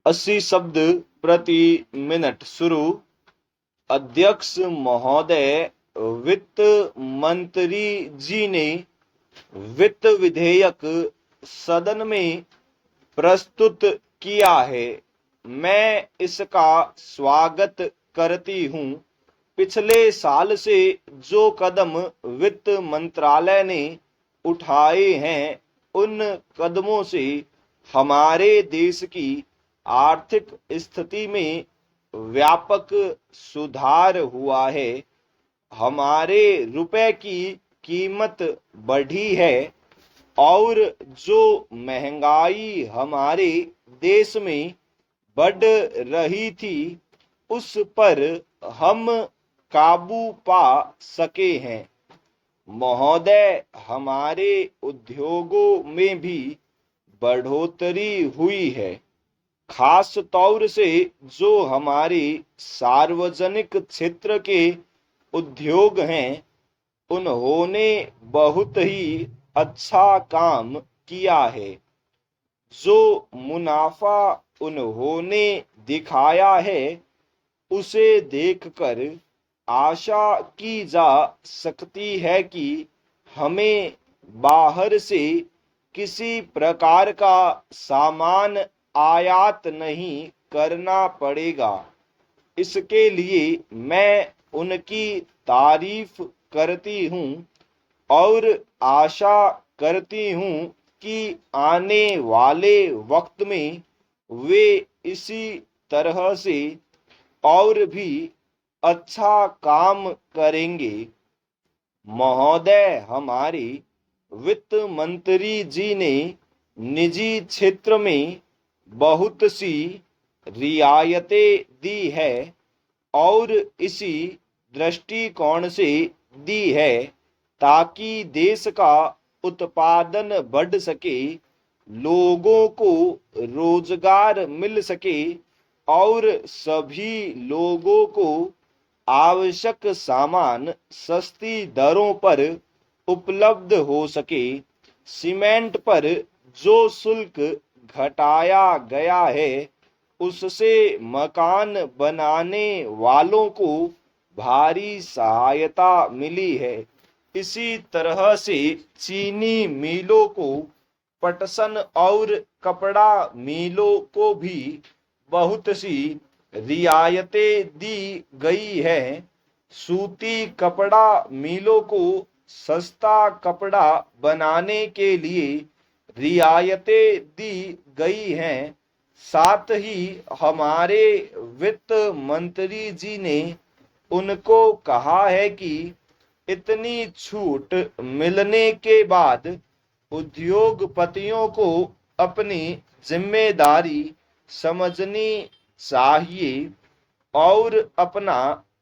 80 शब्द प्रति मिनट शुरू। अध्यक्ष महोदय, वित्त मंत्री जी ने वित्त विधेयक सदन में प्रस्तुत किया है। मैं इसका स्वागत करती हूँ। पिछले साल से जो कदम वित्त मंत्रालय ने उठाए हैं, उन कदमों से हमारे देश की आर्थिक स्थिति में व्यापक सुधार हुआ है। हमारे रुपए की कीमत बढ़ी है और जो महंगाई हमारे देश में बढ़ रही थी, उस पर हम काबू पा सके हैं। महोदय, हमारे उद्योगों में भी बढ़ोतरी हुई है। खास तौर से जो हमारे सार्वजनिक क्षेत्र के उद्योग हैं, उन्होंने बहुत ही अच्छा काम किया है। जो मुनाफा उन्होंने दिखाया है, उसे देखकर आशा की जा सकती है कि हमें बाहर से किसी प्रकार का सामान आयात नहीं करना पड़ेगा। इसके लिए मैं उनकी तारीफ करती हूँ और आशा करती हूँ कि आने वाले वक्त में वे इसी तरह से और भी अच्छा काम करेंगे। महोदय, हमारी वित्त मंत्री जी ने निजी क्षेत्र में बहुत सी रियायतें दी है और इसी दृष्टिकोण से दी है ताकि देश का उत्पादन बढ़ सके, लोगों को रोजगार मिल सके और सभी लोगों को आवश्यक सामान सस्ती दरों पर उपलब्ध हो सके। सीमेंट पर जो शुल्क घटाया गया है, उससे मकान बनाने वालों को भारी सहायता मिली है। इसी तरह से चीनी मिलों को, पटसन और कपड़ा मिलों को भी बहुत सी रियायतें दी गई है। सूती कपड़ा मिलों को सस्ता कपड़ा बनाने के लिए रियायतें दी गई हैं। साथ ही हमारे वित्त मंत्री जी ने उनको कहा है कि इतनी छूट मिलने के बाद उद्योगपतियों को अपनी जिम्मेदारी समझनी चाहिए और अपना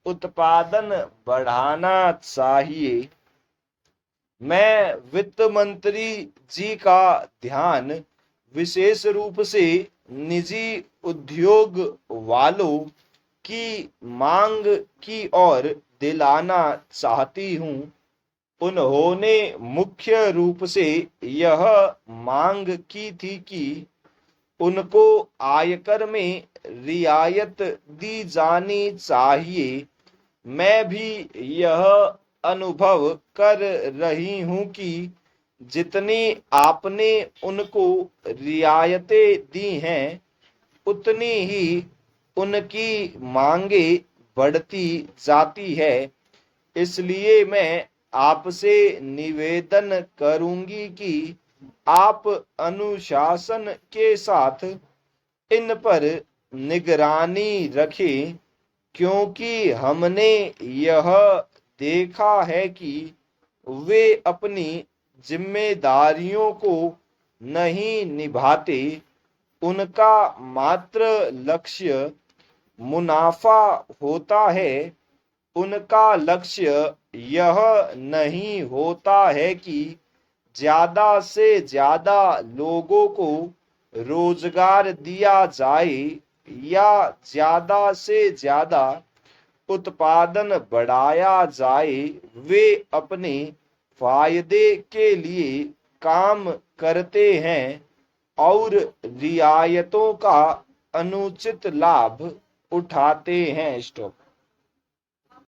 उत्पादन बढ़ाना चाहिए। मैं वित्त मंत्री जी का ध्यान विशेष रूप से निजी उद्योग वालों की मांग की ओर दिलाना चाहती हूँ। उन्होंने मुख्य रूप से यह मांग की थी कि उनको आयकर में रियायत दी जानी चाहिए। मैं भी यह अनुभव कर रही हूँ कि जितनी आपने उनको रियायतें दी हैं, उतनी ही उनकी मांगे बढ़ती जाती है। इसलिए मैं आपसे निवेदन करूंगी कि आप अनुशासन के साथ इन पर निगरानी रखें, क्योंकि हमने यह देखा है कि वे अपनी जिम्मेदारियों को नहीं निभाते। उनका मात्र लक्ष्य मुनाफा होता है। उनका लक्ष्य यह नहीं होता है कि ज्यादा से ज्यादा लोगों को रोजगार दिया जाए या ज्यादा से ज्यादा उत्पादन बढ़ाया जाए। वे अपने फायदे के लिए काम करते हैं और रियायतों का अनुचित लाभ उठाते हैं। स्टॉप।